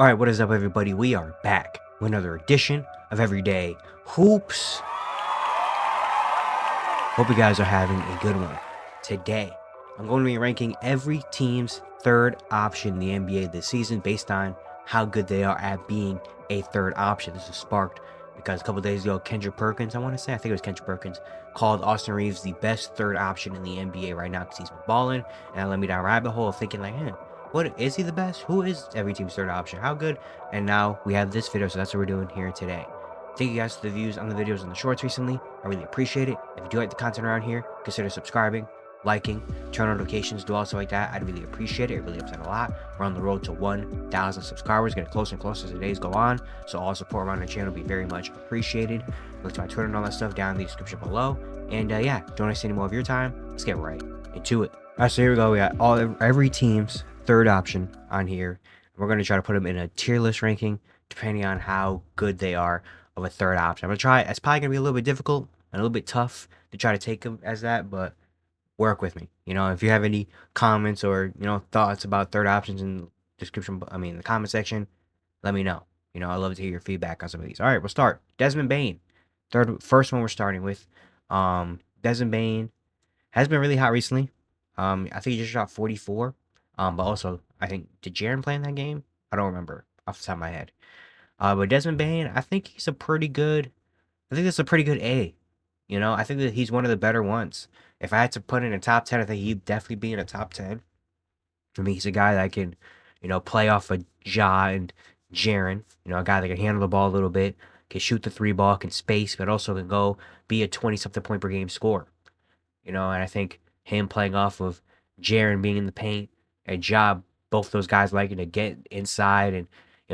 Alright, what is up, everybody? We are back with another edition of Everyday Hoops. Hope you guys are having a good one. Today, I'm going to be ranking every team's third option in the NBA this season based on how good they are at being a third option. This was sparked because a couple days ago, Kendrick Perkins, I think it was Kendrick Perkins, called Austin Reeves the best third option in the NBA right now because he's been balling, and that led me down a rabbit hole of thinking like, what is he the best? Who is every team's third option? How good? And now we have this video, so that's what we're doing here today. Thank you guys for the views on the videos and the shorts recently. I really appreciate it. If you do like the content around here, consider subscribing, liking, turn on notifications, do also like that. I'd really appreciate it. It really helps out a lot. We're on the road to 1,000 subscribers, getting closer and closer as the days go on. So all support around the channel will be very much appreciated. Look to my Twitter and all that stuff down in the description below. And yeah, don't waste any more of your time. Let's get right into it. All right, so here we go. We got every team's third option on here. We're going to try to put them in a tier list ranking depending on how good they are of a third option. I'm going to try. It's probably going to be a little bit difficult and a little bit tough to try to take them as that, but work with me. If you have any comments or, thoughts about third options in the comment section, let me know. I'd love to hear your feedback on some of these. All right, we'll start. Desmond Bane. First one we're starting with. Desmond Bane has been really hot recently. I think he just shot 44. But also, I think, did Jaren play in that game? I don't remember off the top of my head. But Desmond Bane, I think he's I think that's a pretty good A. I think that he's one of the better ones. If I had to put in a top 10, I think he'd definitely be in a top 10. For me, he's a guy that can, play off of Ja and Jaren. A guy that can handle the ball a little bit, can shoot the three ball, can space, but also can go be a 20-something point per game scorer. And I think him playing off of Jaren being in the paint and Ja, both those guys liking to get inside and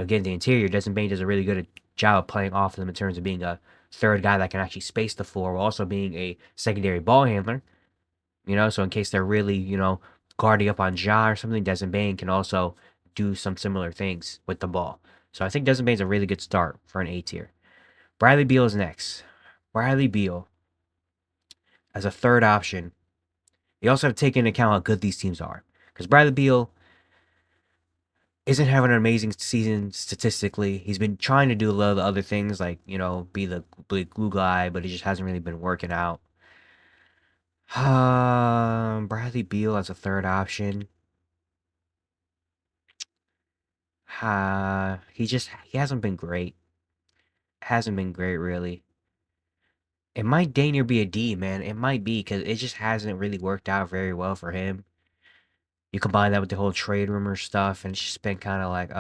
get in the interior. Desmond Bane does a really good job of playing off of them in terms of being a third guy that can actually space the floor while also being a secondary ball handler. So in case they're really, guarding up on Ja or something, Desmond Bane can also do some similar things with the ball. So I think Desmond Bane's a really good start for an A tier. Bradley Beal is next. Bradley Beal as a third option. You also have to take into account how good these teams are. Because Bradley Beal isn't having an amazing season statistically. He's been trying to do a lot of the other things, like, be the glue guy, but it just hasn't really been working out. Bradley Beal as a third option. He hasn't been great. Hasn't been great, really. It might dang near be a D, man. It might be, because it just hasn't really worked out very well for him. You combine that with the whole trade rumor stuff, and it's just been kind of like,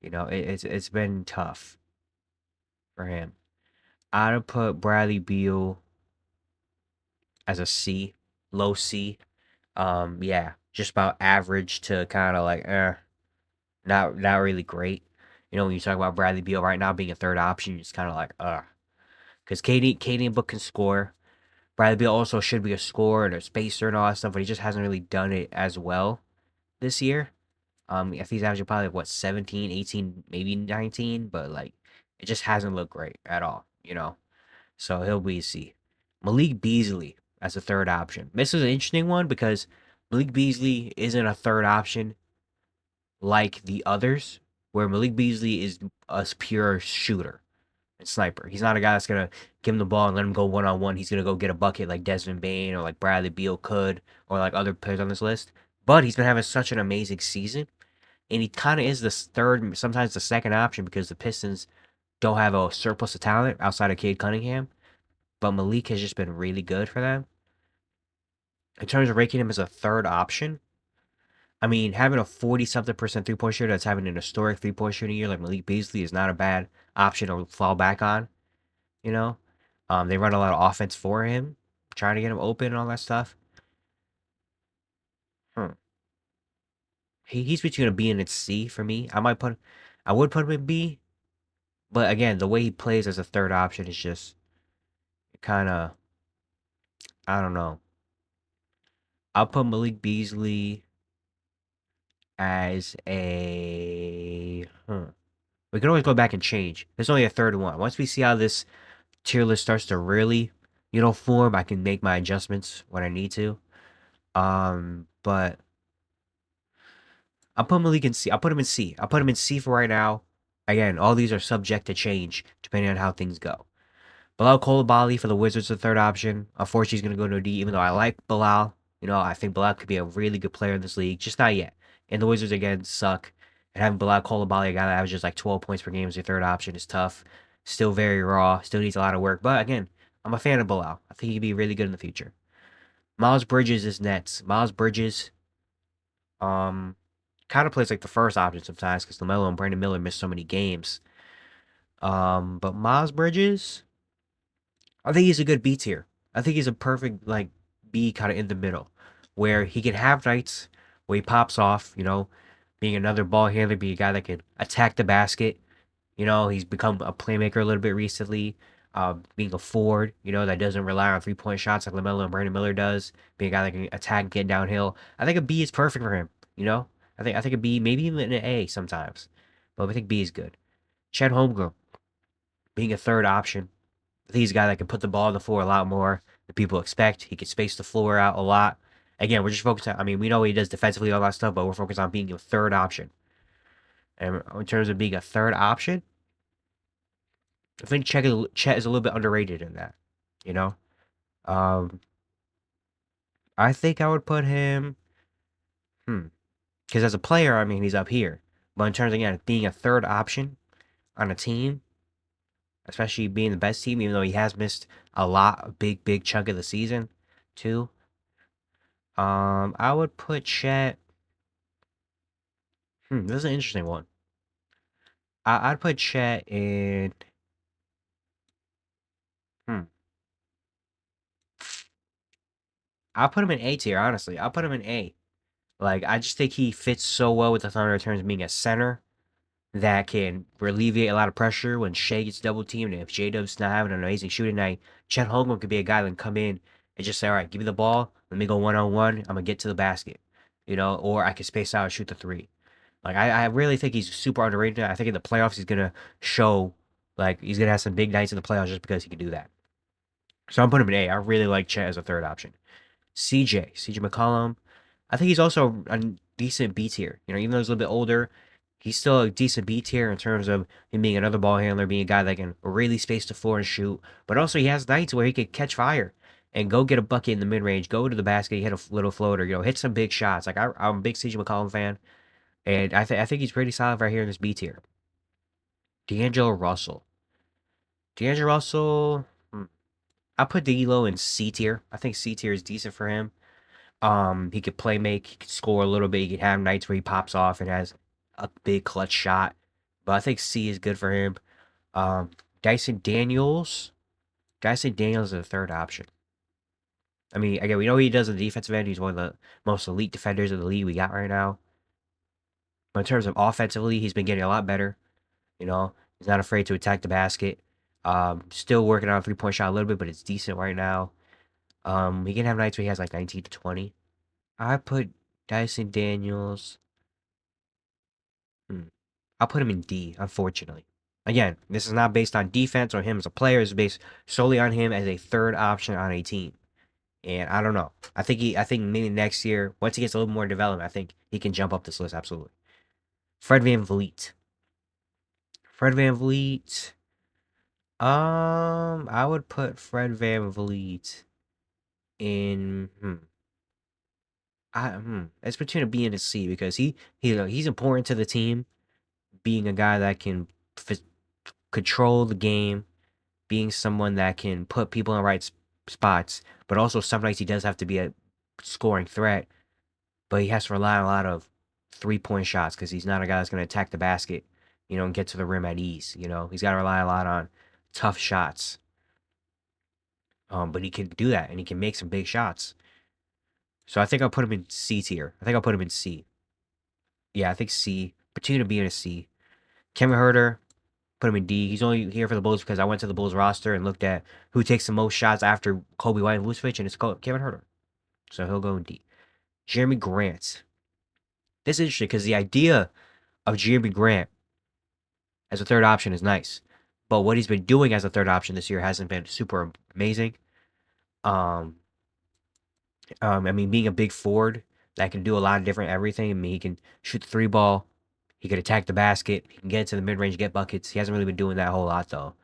it's been tough for him. I'd put Bradley Beal as a C, low C. Yeah, just about average to kind of like, not really great. When you talk about Bradley Beal right now being a third option, you're just kind of like, because KD and Book can score. Bradley Beal also should be a scorer and a spacer and all that stuff, but he just hasn't really done it as well this year. If he's averaging probably what 17, 18, maybe 19, but like it just hasn't looked great at all, So he'll be a C. Malik Beasley as a third option. This is an interesting one because Malik Beasley isn't a third option like the others, where Malik Beasley is a pure shooter and sniper. He's not a guy that's gonna give him the ball and let him go one-on-one. He's gonna go get a bucket like Desmond Bane or like Bradley Beal could, or like other players on this list. But he's been having such an amazing season, and he kind of is the third, sometimes the second option because the Pistons don't have a surplus of talent outside of Cade Cunningham. But Malik has just been really good for them. In terms of ranking him as a third option, I mean, having a 40-something% three-point shooter that's having an historic three-point shooting year like Malik Beasley is not a bad option to fall back on. They run a lot of offense for him, trying to get him open and all that stuff. He's between a B and a C for me. I would put him in B, but again, the way he plays as a third option is just kind of, I don't know. I'll put Malik Beasley as a. We can always go back and change. There's only a third one. Once we see how this tier list starts to really, form, I can make my adjustments when I need to. But I'll put Malik in C. I'll put him in C. I'll put him in C for right now. Again, all these are subject to change depending on how things go. Bilal Coulibaly for the Wizards, the third option. Unfortunately, he's going to go to a D, even though I like Bilal. You know, I think Bilal could be a really good player in this league, just not yet. And the Wizards, again, suck. And having Bilal Coulibaly, a guy that averages like 12 points per game as your third option, is tough. Still very raw. Still needs a lot of work. But again, I'm a fan of Bilal. I think he'd be really good in the future. Miles Bridges is Nets. Miles Bridges, um, kind of plays like the first option sometimes because LaMelo and Brandon Miller miss so many games. But Miles Bridges, I think he's a good B tier. I think he's a perfect like B kind of in the middle, where he can have nights where he pops off. You know, being another ball handler, being a guy that can attack the basket. You know, he's become a playmaker a little bit recently. Being a forward, you know, that doesn't rely on 3-point shots like LaMelo and Brandon Miller does. Being a guy that can attack and get downhill. I think a B is perfect for him. You know, I think a B, maybe even an A sometimes, but I think B is good. Chet Holmgren being a third option. I think he's a guy that can put the ball on the floor a lot more than people expect. He can space the floor out a lot. Again, we're just focused on, I mean, we know what he does defensively, all that stuff, but we're focused on being a third option. And in terms of being a third option, I think Chet is a little bit underrated in that, you know? Um, I think I would put him, because as a player, I mean, he's up here. But in terms of, again, being a third option on a team, especially being the best team, even though he has missed a big chunk of the season, too. I would put Chet. This is an interesting one. I'd put Chet in. Hmm. I'll put him in A tier, honestly. I'll put him in A. Like, I just think he fits so well with the Thunder in terms of being a center that can alleviate a lot of pressure when Shea gets double teamed. And if J-Dub's not having an amazing shooting night, Chet Holmgren could be a guy that can come in and just say, all right, give me the ball. Let me go one-on-one. I'm going to get to the basket. You know, or I can space out and shoot the three. Like, I really think he's super underrated. I think in the playoffs, he's going to show, like, he's going to have some big nights in the playoffs just because he can do that. So I'm putting him in A. I really like Chet as a third option. CJ McCollum. I think he's also a decent B tier. You know, even though he's a little bit older, he's still a decent B tier in terms of him being another ball handler, being a guy that can really space the floor and shoot. But also, he has nights where he can catch fire and go get a bucket in the mid range, go to the basket, hit a little floater, you know, hit some big shots. Like I'm a big CJ McCollum fan, and I think he's pretty solid right here in this B tier. D'Angelo Russell. D'Angelo Russell. I put D'Lo in C tier. I think C tier is decent for him. He could play make, he could score a little bit. He could have nights where he pops off and has a big clutch shot. But I think C is good for him. Um, Dyson Daniels. Dyson Daniels is a third option. I mean, again, we know what he does on the defensive end. He's one of the most elite defenders of the league we got right now. But in terms of offensively, he's been getting a lot better. You know, he's not afraid to attack the basket. Still working on a 3-point shot a little bit, but it's decent right now. He can have nights where he has like 19 to 20. I put Dyson Daniels. Hmm. I'll put him in D, unfortunately. Again, this is not based on defense or him as a player. It's based solely on him as a third option on a team. And I don't know. I think maybe next year, once he gets a little more development, I think he can jump up this list absolutely. Fred VanVleet. Fred VanVleet. I would put Fred VanVleet in it's between a B and a C because he's important to the team, being a guy that can control the game, being someone that can put people in the right spots, but also some nights he does have to be a scoring threat, but he has to rely on a lot of 3-point shots because he's not a guy that's going to attack the basket, you know, and get to the rim at ease. You know, he's got to rely a lot on tough shots. But he can do that and he can make some big shots. So I think I'll put him in C tier. I think I'll put him in C. Yeah, I think C. Between a B and a C. Kevin Huerter, put him in D. He's only here for the Bulls because I went to the Bulls roster and looked at who takes the most shots after Kobe White and Vucevic, and it's Kevin Huerter. So he'll go in D. Jerami Grant. This is interesting because the idea of Jerami Grant as a third option is nice, but what he's been doing as a third option this year hasn't been super amazing. I mean, being a big forward that can do a lot of different everything. I mean, he can shoot the three ball. He could attack the basket. He can get to the mid range, get buckets. He hasn't really been doing that a whole lot though.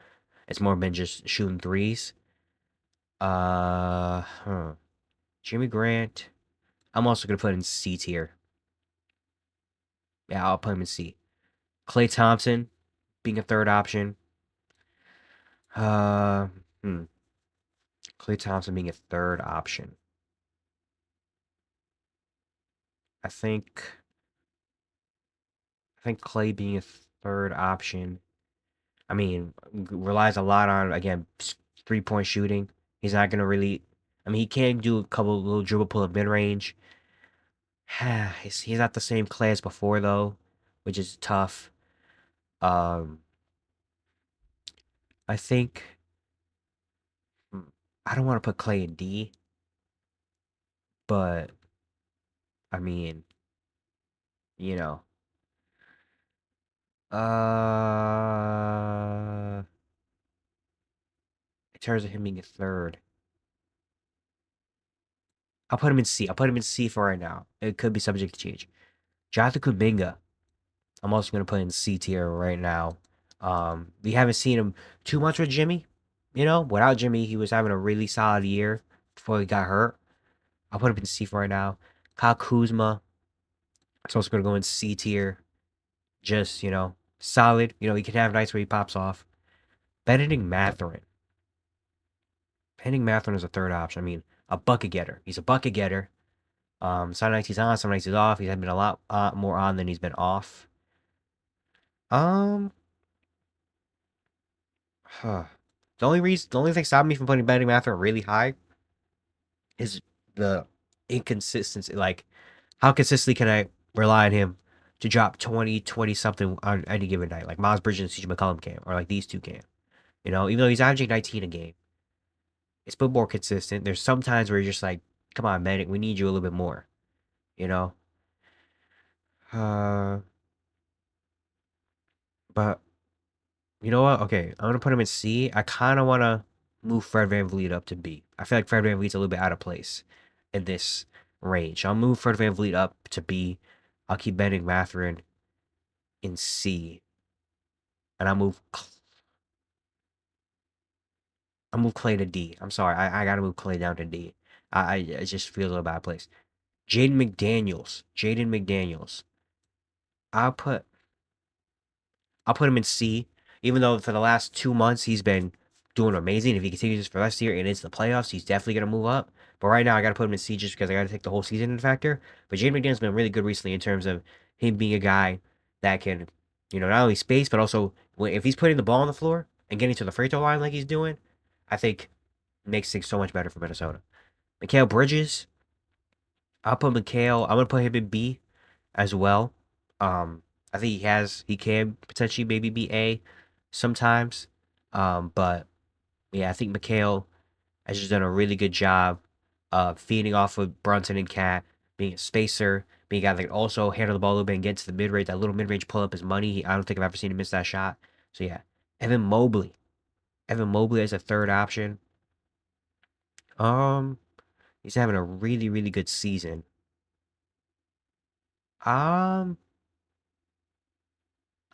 It's more been just shooting threes. Huh. Jimmy Grant. I'm also gonna put in C tier. Yeah, I'll put him in C. Klay Thompson being a third option. Uh, hmm. Klay Thompson being a third option. I think Klay being a third option. I mean, relies a lot on again 3-point shooting. He's not gonna really. I mean, he can do a couple little dribble pull up mid range. He's not the same Klay as before though, which is tough. Um, I think I don't want to put Klay in D, but I mean, you know, in terms of him being a third, I'll put him in C. I'll put him in C for right now. It could be subject to change. Jonathan Kuminga, I'm also gonna put in C tier right now. We haven't seen him too much with Jimmy. Without Jimmy, he was having a really solid year before he got hurt. I'll put him in C for right now. Kyle Kuzma, it's also gonna go in C tier. Just solid. He can have nights where he pops off. Benedict Mathurin. Benedict Mathurin is a third option. I mean, a bucket getter. He's a bucket getter. Some nights he's on, some nights he's off. He's been a lot more on than he's been off. Um, huh. The only thing stopping me from putting Benedict Mathurin really high is the inconsistency. Like, how consistently can I rely on him to drop 20 something on any given night? Like Miles Bridges and CJ McCollum can, or like these two can. Even though he's averaging 19 a game, it's been more consistent. There's some times where you're just like, come on, Benedict, we need you a little bit more. You know? Uh, but you know what? Okay, I'm gonna put him in C. I kind of want to move Fred VanVleet up to B. I feel like Fred VanVleet's a little bit out of place in this range. I'll move Fred VanVleet up to B. I'll keep Benedict Mathurin in C, and I'll move Klay to D. I'm sorry, I gotta move Klay down to D. It just feels a little bad place. Jaden McDaniels. I'll put I'll put him in C, even though for the last 2 months he's been doing amazing. If he continues this for the rest of the year and it's the playoffs, he's definitely gonna move up. But right now, I gotta put him in C just because I gotta take the whole season into factor. But Jaden McDaniel's been really good recently in terms of him being a guy that can, not only space but also if he's putting the ball on the floor and getting to the free throw line like he's doing, I think makes things so much better for Minnesota. Mikal Bridges, I'll put Mikal. I'm gonna put him in B as well. I think he can potentially maybe be A sometimes. But yeah, I think Mikal has just done a really good job of feeding off of Brunson and Cat, being a spacer, being a guy that can also handle the ball a little bit and get to the mid range. That little mid range pull up is money. I don't think I've ever seen him miss that shot. So yeah, Evan Mobley. Evan Mobley as a third option. Um, he's having a really, really good season. Um,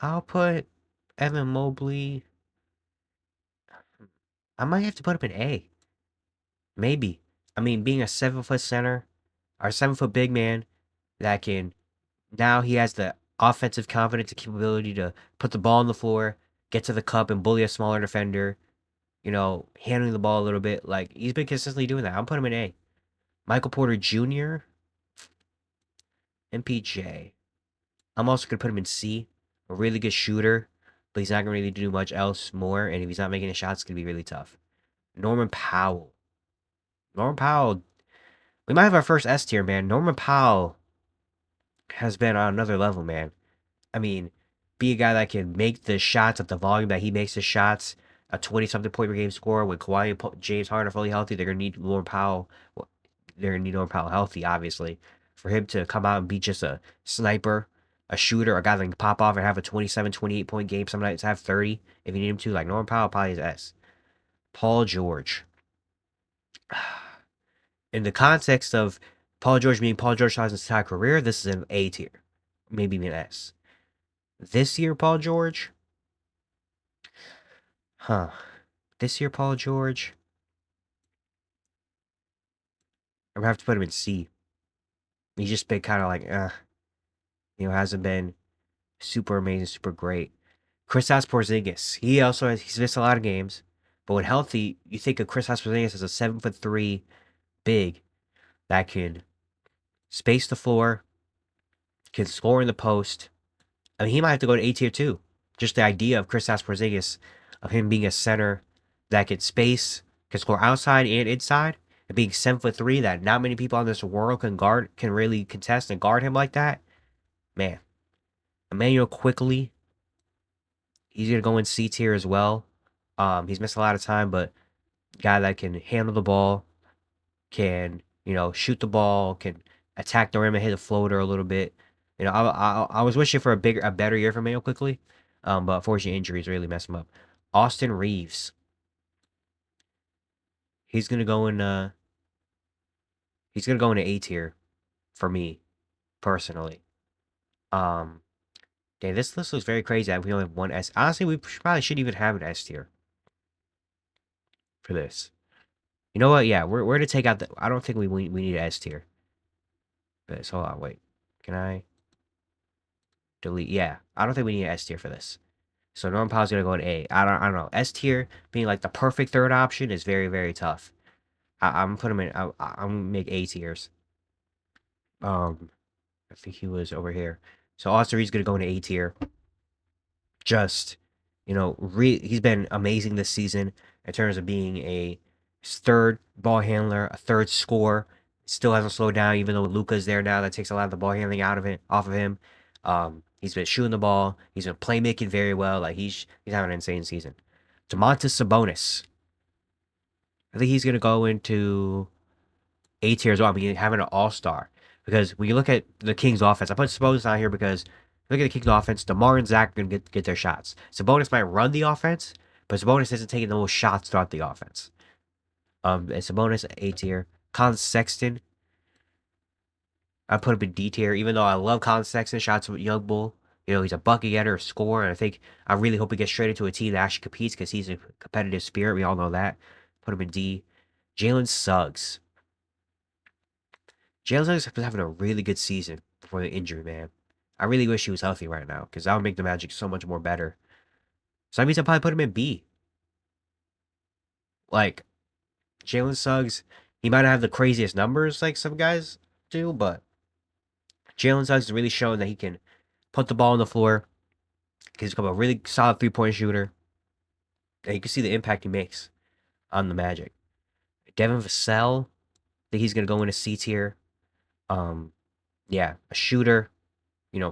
I'll put Evan Mobley. I might have to put him in A. Maybe. I mean, being a 7-foot center or 7-foot big man that can now he has the offensive confidence and capability to put the ball on the floor, get to the cup, and bully a smaller defender. Handling the ball a little bit. Like he's been consistently doing that. I'm putting him in A. Michael Porter Jr. MPJ. I'm also gonna put him in C. A really good shooter, but he's not gonna really do much else more. And if he's not making a shot, it's gonna be really tough. Norman Powell. Norman Powell. We might have our first S tier, man. Norman Powell has been on another level, man. I mean, be a guy that can make the shots at the volume that he makes the shots, a 20-something point per game score with Kawhi and James Harden are fully healthy. They're going to need Norman Powell. Well, they're going to need Norman Powell healthy, obviously, for him to come out and be just a sniper, a shooter, a guy that can pop off and have a 27, 28-point game. Some nights have 30 if you need him to. Like Norman Powell probably is S. Paul George. In the context of Paul George being Paul George has his entire career, this is an A tier. Maybe even S. This year, Paul George? Huh. This year, Paul George? I'm gonna have to put him in C. He's just been kind of like, hasn't been super amazing, super great. Kristaps Porzingis, he's missed a lot of games, but when healthy, you think of Kristaps Porzingis as a 7'3" big that can space the floor, can score in the post. I mean, he might have to go to A tier too. Just the idea of Kristaps Porzingis, of him being a center that can space, can score outside and inside, and being 7'3" that not many people in this world can really contest and guard him like that. Man, Immanuel Quickley, he's gonna go in C tier as well. He's missed a lot of time, but guy that can handle the ball, can shoot the ball, can attack the rim and hit a floater a little bit. I was wishing for a better year for Immanuel Quickley, but unfortunately injuries really messed him up. Austin Reeves, he's gonna go in A tier for me personally. Dang, this list looks very crazy. We only have one S. Honestly, we probably shouldn't even have an S tier for this. You know what? Yeah, we're to take out the. I don't think we need an S tier. But hold on, wait. Can I delete? Yeah, I don't think we need an S tier for this. So Norman Powell's gonna go in A. I don't know. S tier being like the perfect third option is very, very tough. I'm putting him in. I'm gonna make A tiers. I think he was over here. So Austin Reed's gonna go into A tier. Just, he's been amazing this season in terms of being a third ball handler, a third scorer. Still hasn't slowed down, even though Luka's there now. That takes a lot of the ball handling off of him. He's been shooting the ball. He's been playmaking very well. Like he's having an insane season. Domantas Sabonis, I think he's gonna go into A tier as well. I mean, having an all-star. Because when you look at the Kings offense, I put Sabonis on here because look at the Kings offense, DeMar and Zach are going to get their shots. Sabonis might run the offense, but Sabonis isn't taking the most shots throughout the offense. And Sabonis A tier. Colin Sexton, I put him in D tier, even though I love Colin Sexton, shots with Young Bull. He's a bucket getter, a scorer, and I really hope he gets traded to a team that actually competes because he's a competitive spirit. We all know that. Put him in D. Jalen Suggs. Jalen Suggs was having a really good season before the injury, man. I really wish he was healthy right now because that would make the Magic so much more better. So that means I'll probably put him in B. Like, Jalen Suggs, he might not have the craziest numbers like some guys do, but Jalen Suggs is really showing that he can put the ball on the floor. He's become a really solid three-point shooter. And you can see the impact he makes on the Magic. Devin Vassell, I think he's going to go into C tier. Yeah, a shooter,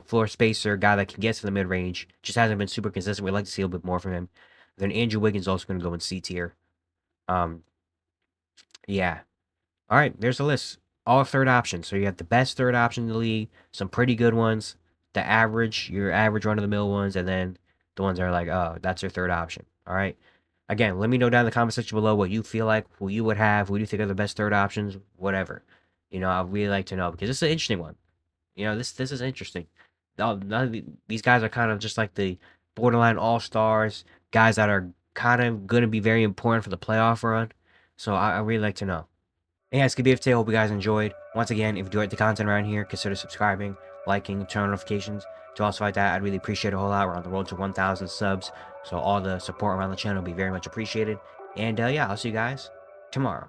floor spacer, guy that can get to the mid-range. Just hasn't been super consistent. We'd like to see a little bit more from him. Then Andrew Wiggins also going to go in C tier. Yeah. All right, there's the list. All third options. So you have the best third option in the league, some pretty good ones, your average run-of-the-mill ones, and then the ones that are like, oh, that's your third option. All right. Again, let me know down in the comment section below what you feel like, who you would have, who do you think are the best third options, whatever. I'd really like to know because this is an interesting one. This is interesting. None of these guys are kind of just like the borderline all-stars, guys that are kind of going to be very important for the playoff run. So I really like to know. Hey guys, good be today. Hope you guys enjoyed. Once again, if you do like the content around here, consider subscribing, liking, turn on notifications. To also like that, I'd really appreciate it a whole lot. We're on the road to 1,000 subs. So all the support around the channel will be very much appreciated. And yeah, I'll see you guys tomorrow.